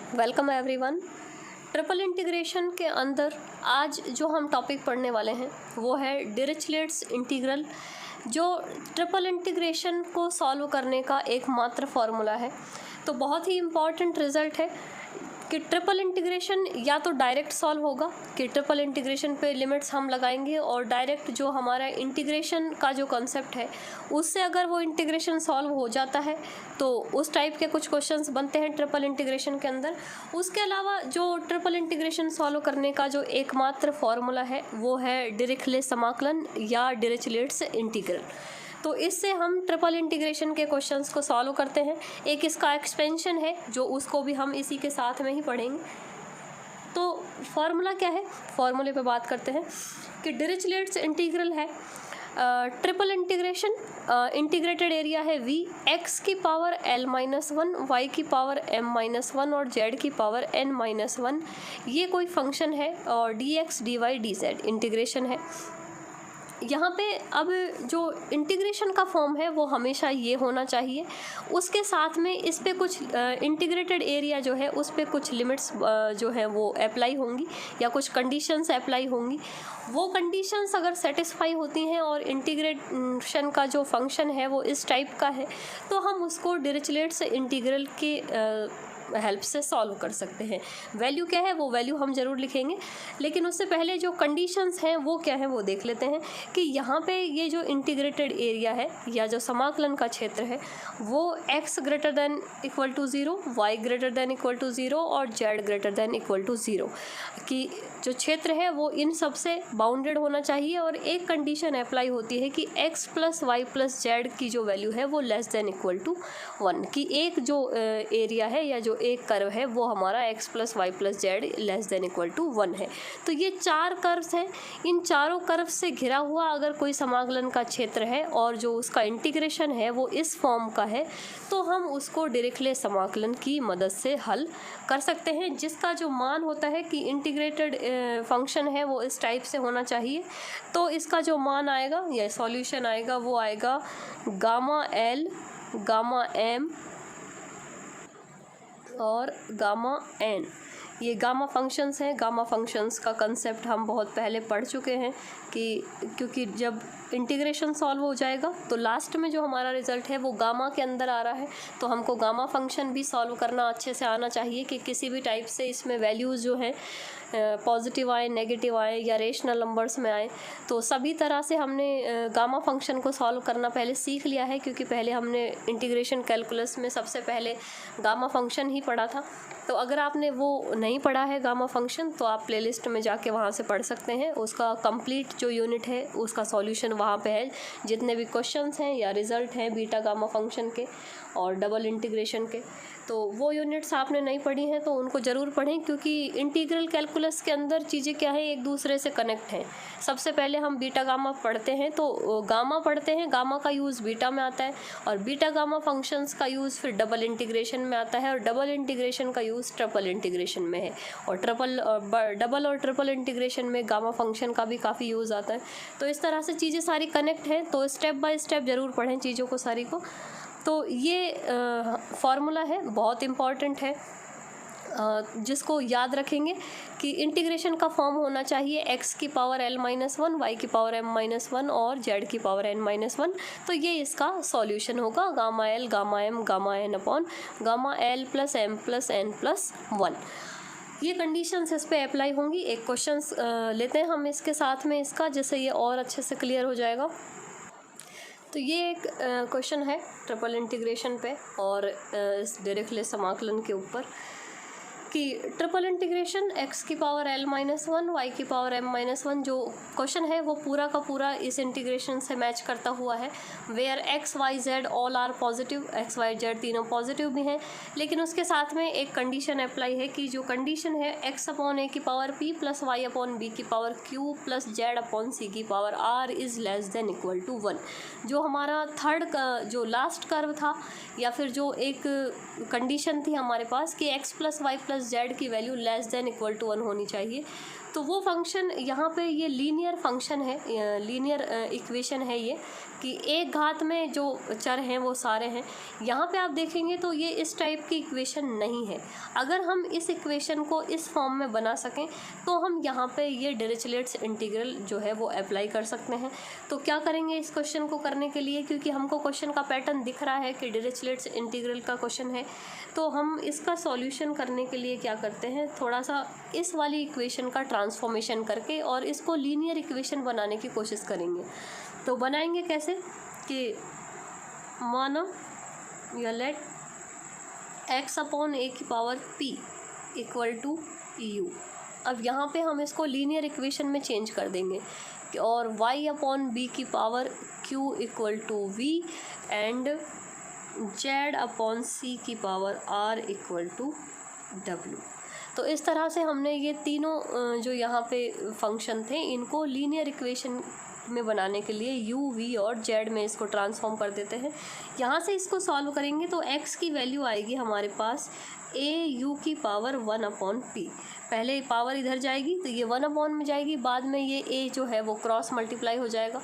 Welcome everyone. Triple integration के अंदर आज जो हम टॉपिक पढ़ने वाले हैं वो है डिरिचलेट्स इंटीग्रल, जो ट्रिपल इंटीग्रेशन को सॉल्व करने का एकमात्र फॉर्मूला है। तो बहुत ही इम्पॉर्टेंट रिजल्ट है कि ट्रिपल इंटीग्रेशन या तो डायरेक्ट सॉल्व होगा कि ट्रिपल इंटीग्रेशन पे लिमिट्स हम लगाएंगे और डायरेक्ट जो हमारा इंटीग्रेशन का जो कॉन्सेप्ट है उससे अगर वो इंटीग्रेशन सॉल्व हो जाता है तो उस टाइप के कुछ क्वेश्चंस बनते हैं ट्रिपल इंटीग्रेशन के अंदर। उसके अलावा जो ट्रिपल इंटीग्रेशन सॉल्व करने का जो एकमात्र फॉर्मूला है वो है डिरिख्ले समाकलन या डिरिचलेट्स इंटीग्रल। तो इससे हम ट्रिपल इंटीग्रेशन के क्वेश्चंस को सॉल्व करते हैं। एक इसका एक्सपेंशन है जो उसको भी हम इसी के साथ में ही पढ़ेंगे। तो फॉर्मूला क्या है, फॉर्मूले पे बात करते हैं कि डिरिचलेट्स इंटीग्रल है ट्रिपल इंटीग्रेशन, इंटीग्रेटेड एरिया है v, x की पावर l-1, y की पावर m-1 और z की पावर n-1। ये कोई फंक्शन है और dx dy dz इंटीग्रेशन है। यहाँ पे अब जो इंटीग्रेशन का फॉर्म है वो हमेशा ये होना चाहिए। उसके साथ में इस पे कुछ इंटीग्रेटेड एरिया जो है उस पे कुछ लिमिट्स जो है वो अप्लाई होंगी या कुछ कंडीशंस अप्लाई होंगी। वो कंडीशंस अगर सेटिस्फाई होती हैं और इंटीग्रेशन का जो फंक्शन है वो इस टाइप का है तो हम उसको डिरिचलेट्स इंटीग्रल के हेल्प से सॉल्व कर सकते हैं। वैल्यू क्या है वो वैल्यू हम ज़रूर लिखेंगे, लेकिन उससे पहले जो कंडीशंस हैं वो क्या है वो देख लेते हैं कि यहाँ पे ये जो इंटीग्रेटेड एरिया है या जो समाकलन का क्षेत्र है वो x greater than equal to 0, y greater than equal to 0 और z greater than equal to 0 की जो क्षेत्र है वो इन सब से बाउंडेड होना चाहिए। और एक कंडीशन अप्लाई होती है कि x plus Y plus Z की जो वैल्यू है वो लेस देन इक्वल टू 1 की एक जो एरिया है या जो एक कर्व है वो हमारा x plus Y plus Z less than equal to 1 है। तो ये चार कर्व्स हैं, इन चारों कर्व से घिरा हुआ अगर कोई समाकलन का क्षेत्र है और जो उसका इंटीग्रेशन है वो इस फॉर्म का है तो हम उसको डिरिख्ले समाकलन की मदद से हल कर सकते हैं, जिसका जो मान होता है कि इंटीग्रेटेड फंक्शन है वो इस टाइप से होना चाहिए। तो इसका जो मान आएगा या सॉल्यूशन आएगा वो आएगा गामा एल, गामा एम और गामा एन। ये गामा फंक्शंस हैं। गामा फंक्शंस का कंसेप्ट हम बहुत पहले पढ़ चुके हैं कि क्योंकि जब इंटीग्रेशन सॉल्व हो जाएगा तो लास्ट में जो हमारा रिज़ल्ट है वो गामा के अंदर आ रहा है, तो हमको गामा फंक्शन भी सॉल्व करना अच्छे से आना चाहिए कि किसी भी टाइप से इसमें वैल्यूज़ जो हैं पॉजिटिव आए, नेगेटिव आए या रेशनल नंबर्स में आए। तो सभी तरह से हमने गामा फंक्शन को सॉल्व करना पहले सीख लिया है, क्योंकि पहले हमने इंटीग्रेशन कैलकुलस में सबसे पहले गामा फंक्शन ही पढ़ा था। तो अगर आपने वो नहीं पढ़ा है गामा फंक्शन तो आप प्लेलिस्ट में जाके वहाँ से पढ़ सकते हैं। उसका कंप्लीट जो यूनिट है उसका सॉल्यूशन वहाँ पे है। जितने भी क्वेश्चंस हैं या रिज़ल्ट हैं बीटा गामा फंक्शन के और डबल इंटीग्रेशन के, तो वो यूनिट्स आपने नहीं पढ़ी हैं तो उनको ज़रूर पढ़ें, क्योंकि इंटीग्रल कैलकुलस के अंदर चीज़ें क्या है एक दूसरे से कनेक्ट हैं। सबसे पहले हम बीटा गामा पढ़ते हैं तो गामा पढ़ते हैं, गामा का यूज़ बीटा में आता है और बीटा गामा फंक्शंस का यूज़ फिर डबल इंटीग्रेशन में आता है और डबल इंटीग्रेशन का यूज़ ट्रिपल इंटीग्रेशन में है और डबल और ट्रिपल इंटीग्रेशन में गामा फंक्शन का भी काफ़ी यूज़ आता है। तो इस तरह से चीज़ें सारी कनेक्ट हैं, तो स्टेप बाय स्टेप ज़रूर पढ़ें चीज़ों को सारी को। तो ये फार्मूला है, बहुत इम्पॉर्टेंट है, जिसको याद रखेंगे कि इंटीग्रेशन का फॉर्म होना चाहिए x की पावर l-1, y की पावर m-1 और z की पावर n-1। तो ये इसका सॉल्यूशन होगा gamma l, gamma m, gamma n upon gamma l plus m plus n plus 1। ये कंडीशंस इस पे अप्लाई होंगी। एक क्वेश्चंस लेते हैं हम इसके साथ में इसका, जिससे ये और अच्छे से क्लियर हो जाएगा। तो ये एक क्वेश्चन है ट्रिपल इंटीग्रेशन पे और इस डिरिख्ले समाकलन के ऊपर कि ट्रिपल इंटीग्रेशन x की पावर l-1, y की पावर m-1 जो क्वेश्चन है वो पूरा का पूरा इस इंटीग्रेशन से मैच करता हुआ है, where x, y, z all are positive, x, y, z तीनों पॉजिटिव भी हैं। लेकिन उसके साथ में एक कंडीशन अप्लाई है कि जो कंडीशन है x अपॉन a की power p plus y upon b की power q plus z upon c की power r is less than equal to 1। जो हमारा थर्ड का जो लास्ट कर्व था या फिर जो एक कंडीशन थी हमारे पास कि x plus Y plus Z की value less than equal to 1 होनी चाहिए, तो वो फंक्शन यहाँ पे ये लीनियर फंक्शन है, लीनियर इक्वेशन है ये कि एक घात में जो चर हैं वो सारे हैं। यहाँ पे आप देखेंगे तो ये इस टाइप की इक्वेशन नहीं है। अगर हम इस इक्वेशन को इस फॉर्म में बना सकें तो हम यहाँ पे ये डिरिचलेट्स इंटीग्रल जो है वो अप्लाई कर सकते हैं। तो क्या करेंगे इस क्वेश्चन को करने के लिए, क्योंकि हमको क्वेश्चन का पैटर्न दिख रहा है कि डिरिचलेट्स इंटीग्रल का क्वेश्चन है, तो हम इसका सॉल्यूशन करने के लिए क्या करते हैं, थोड़ा सा इस वाली इक्वेशन का ट्रांसफॉर्मेशन करके और इसको लीनियर इक्वेशन बनाने की कोशिश करेंगे। तो बनाएंगे कैसे कि मानो या लेट x अपॉन a की power p equal to u। अब यहाँ पे हम इसको लीनियर इक्वेशन में चेंज कर देंगे और y अपॉन b की power q equal to v and z upon c की power r equal to w। तो इस तरह से हमने ये तीनों जो यहाँ पे फंक्शन थे इनको लीनियर इक्वेशन में बनाने के लिए u, v और z में इसको ट्रांसफॉर्म कर देते हैं। यहाँ से इसको सॉल्व करेंगे तो x की वैल्यू आएगी हमारे पास a u की पावर 1 अपॉन p। पहले पावर इधर जाएगी तो ये 1 अपॉन में जाएगी, बाद में ये a जो है वो क्रॉस मल्टीप्लाई हो जाएगा।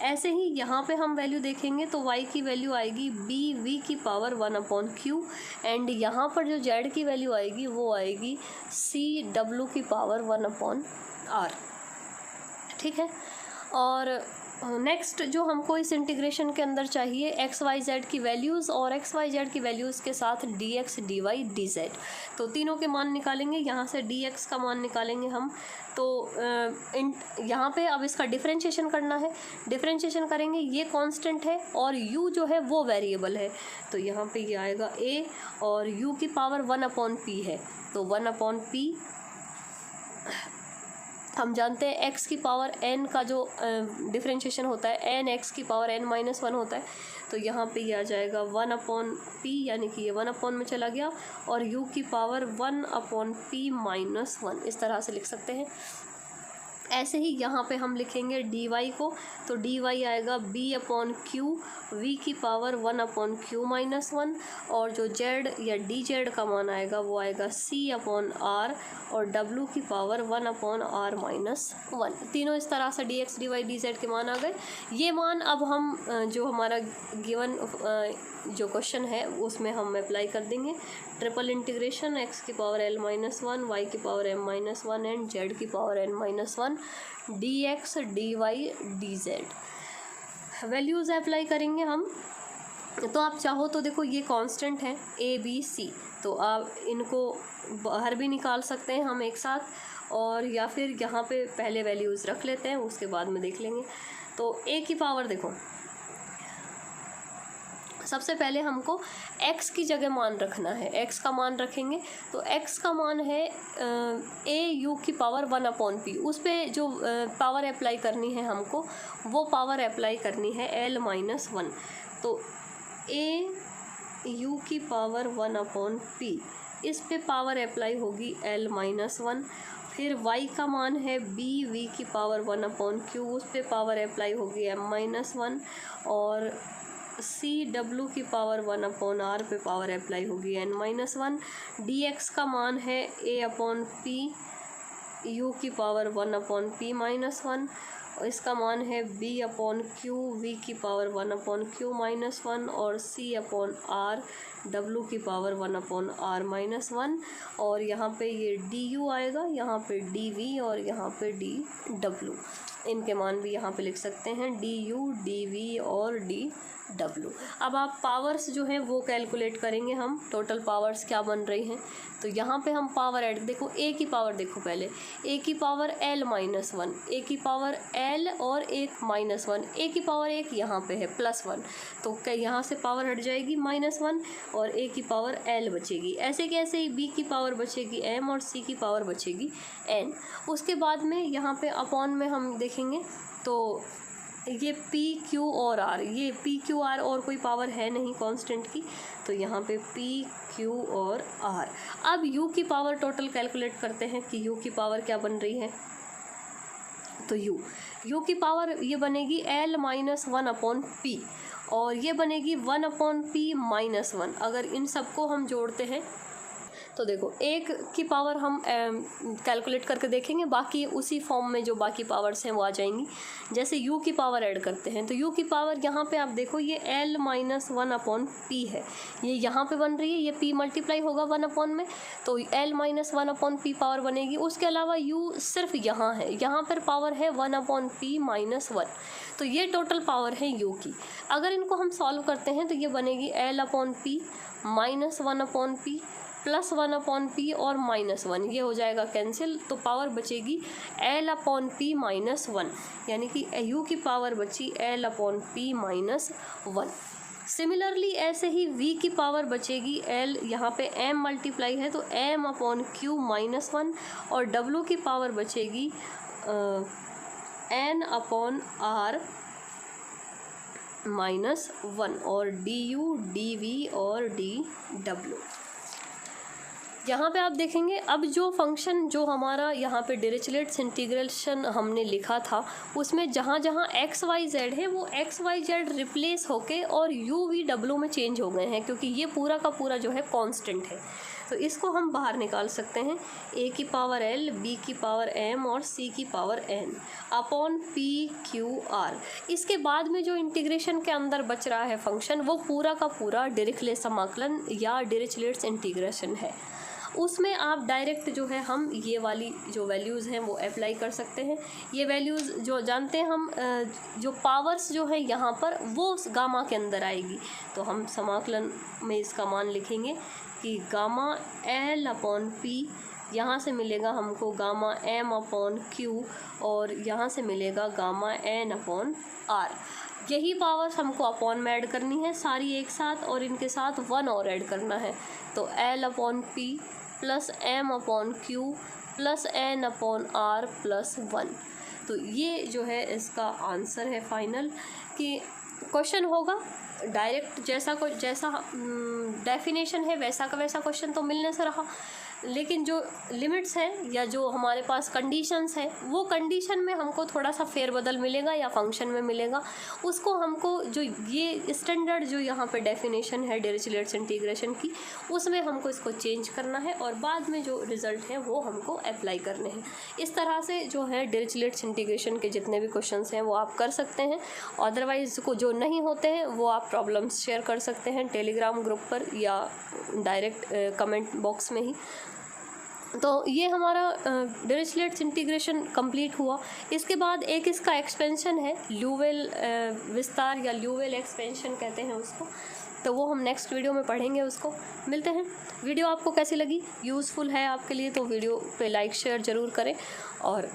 ऐसे ही यहाँ पे हम वैल्यू देखेंगे तो y की वैल्यू आएगी b v की पावर 1 अपॉन q एंड यहाँ पर जो z की वैल्यू आएगी वो आएगी c w की पावर 1 अपॉन r। ठीक है। और नेक्स्ट जो हमको इस इंटीग्रेशन के अंदर चाहिए एक्स वाई जेड की वैल्यूज़ और एक्स वाई जेड की वैल्यूज़ के साथ D X D Y D Z, तो तीनों के मान निकालेंगे। यहाँ से डी एक्स का मान निकालेंगे हम, तो यहाँ पे अब इसका डिफरेंशिएशन करना है। डिफरेंशिएशन करेंगे, ये कांस्टेंट है और u जो है वो वेरिएबल है, तो यहाँ पे ये आएगा a और u की पावर 1 अपॉन p है, तो 1 अपॉन p हम जानते हैं x की पावर n का जो डिफरेंशिएशन होता है n x की पावर n माइनस 1 होता है, तो यहाँ पे ये आ जाएगा 1 अपॉन p, यानी कि ये 1 अपॉन में चला गया और u की पावर 1 अपॉन p माइनस 1, इस तरह से लिख सकते हैं। ऐसे ही यहाँ पे हम लिखेंगे dy को, तो dy आएगा b अपॉन q v की पावर 1 अपॉन q माइनस 1 और जो z या dz का मान आएगा वो आएगा c अपॉन r और w की पावर 1 अपॉन r माइनस 1। तीनों इस तरह से dx dy dz के मान आ गए। ये मान अब हम जो हमारा गिवन जो क्वेश्चन है उसमें हम अप्लाई कर देंगे। ट्रिपल इंटीग्रेशन x की पावर l माइनस 1 y की power m minus 1 and z की power n minus 1 dx dy dz values apply करेंगे हम। तो आप चाहो तो देखो ये कांस्टेंट है a b c, तो आप इनको बाहर भी निकाल सकते हैं हम एक साथ, और या फिर यहाँ पे पहले वैल्यूज़ रख लेते हैं उसके बाद में देख लेंगे। तो a की पावर देखो, सबसे पहले हमको x की जगह मान रखना है, x का मान रखेंगे तो x का मान है a u की पावर 1 अपॉन p, उस पर जो पावर अप्लाई करनी है हमको वो पावर अप्लाई करनी है l माइनस 1, तो a u की पावर 1 अपॉन p, इस पे पावर अप्लाई होगी l माइनस 1। फिर y का मान है b v की पावर 1 अपॉन q, उस पे पावर अप्लाई होगी m माइनस 1 और c w की पावर 1 अपॉन r पे पावर अप्लाई होगी n माइनस 1। dx का मान है a अपॉन p u की पावर 1 अपॉन p माइनस 1 और इसका मान है b अपॉन q v की पावर 1 अपॉन q माइनस 1 और c अपॉन r w की पावर 1 अपॉन r माइनस 1, और यहाँ पे ये du आएगा, यहाँ पे dv और यहाँ पे dw, इनके मान भी यहाँ पे लिख सकते हैं du dv और dw। अब आप पावर्स जो हैं वो कैलकुलेट करेंगे हम, टोटल पावर्स क्या बन रही हैं। तो यहाँ पे हम पावर ऐड, देखो a की पावर देखो पहले, a की पावर l माइनस 1, a की पावर l और एक माइनस 1, a की पावर एक यहाँ पे है प्लस 1, तो क्या यहाँ से पावर हट जाएगी माइनस 1 और a की पावर l बचेगी। ऐसे कैसे ही b की पावर बचेगी m और c की पावर बचेगी n। उसके बाद में यहाँ पे अपॉन में हम देखेंगे तो ये p q और r, ये p q r और कोई पावर है नहीं कांस्टेंट की, तो यहाँ पे p q और r। अब u की पावर टोटल कैलकुलेट करते हैं कि u की पावर क्या बन रही है, तो u की पावर ये बनेगी l माइनस 1 अपॉन p और ये बनेगी 1 अपॉन p माइनस 1। अगर इन सबको हम जोड़ते हैं तो देखो एक की पावर हम कैलकुलेट करके देखेंगे, बाकी उसी फॉर्म में जो बाकी पावर्स हैं वो आ जाएंगी। जैसे u की पावर ऐड करते हैं तो u की पावर यहाँ पे आप देखो ये l माइनस 1/p है, ये यहाँ पे बन रही है, ये p मल्टीप्लाई होगा 1 में तो l माइनस 1/p पावर बनेगी। उसके अलावा u सिर्फ यहाँ है, यहाँ पर पावर है 1/p माइनस 1, तो ये टोटल पावर है u की। अगर इनको हम सॉल्व करते हैं तो ये बनेगी l/p minus 1/p plus 1/p और -1, ये हो जाएगा कैंसिल, तो पावर बचेगी l/p माइनस 1, यानी कि u की पावर बची l/p माइनस 1। सिमिलरली ऐसे ही v की पावर बचेगी l, यहाँ पे m मल्टीप्लाई है तो m/q माइनस 1, और w की पावर बचेगी n/r माइनस 1, और du dv और dw। यहाँ पे आप देखेंगे अब जो फंक्शन जो हमारा यहाँ पे डिरिचलेट्स इंटीग्रेशन हमने लिखा था उसमें जहाँ जहाँ एक्स वाई जेड है वो एक्स वाई जेड रिप्लेस होके और यू वी डब्ल्यू में चेंज हो गए हैं, क्योंकि ये पूरा का पूरा जो है कांस्टेंट है। तो इसको हम बाहर निकाल सकते हैं, a की पावर l, b की पावर m और c की power n upon p q r। इसके बाद में जो इंटीग्रेशन के अंदर बच रहा है फंक्शन वो पूरा का पूरा डिरिचलेट समाकलन या डिरिचलेट्स इंटीग्रेशन है। उसमें आप डायरेक्ट जो है हम ये वाली जो वैल्यूज़ हैं वो अप्लाई कर सकते हैं। ये वैल्यूज़ जो जानते हैं हम, जो पावर्स जो है यहाँ पर वो गामा के अंदर आएगी, तो हम समाकलन में इसका मान लिखेंगे कि गामा l/p, यहाँ से मिलेगा हमको गामा m/q और यहाँ से मिलेगा गामा n/r। यही पावर्स हमको अपॉन में ऐड करनी है सारी एक साथ, और इनके साथ 1 और ऐड करना है, तो l/p plus m/q plus n/r plus 1। तो ये जो है इसका आंसर है फाइनल। कि क्वेश्चन होगा डायरेक्ट जैसा डेफिनेशन है वैसा का वैसा क्वेश्चन तो मिलने से रहा, लेकिन जो लिमिट्स हैं या जो हमारे पास कंडीशंस हैं वो कंडीशन में हमको थोड़ा सा फेरबदल मिलेगा या फंक्शन में मिलेगा। उसको हमको जो ये स्टैंडर्ड जो यहाँ पे डेफिनेशन है डिरिचलेट्स इंटीग्रेशन की उसमें हमको इसको चेंज करना है और बाद में जो रिज़ल्ट है वो हमको अप्लाई करने हैं। इस तरह से जो है डिरिचलेट्स इंटीग्रेशन के जितने भी क्वेश्चंस हैं वो आप कर सकते हैं। अदरवाइज़ को जो नहीं होते हैं वो आप प्रॉब्लम्स शेयर कर सकते हैं टेलीग्राम ग्रुप पर या डायरेक्ट कमेंट बॉक्स में ही। तो ये हमारा डिरिचलेट्स इंटीग्रेशन कंप्लीट हुआ। इसके बाद एक इसका एक्सपेंशन है ल्यूवेल विस्तार या ल्यूवेल एक्सपेंशन कहते हैं उसको, तो वो हम नेक्स्ट वीडियो में पढ़ेंगे। उसको मिलते हैं। वीडियो आपको कैसी लगी, यूज़फुल है आपके लिए तो वीडियो पे लाइक शेयर ज़रूर करें और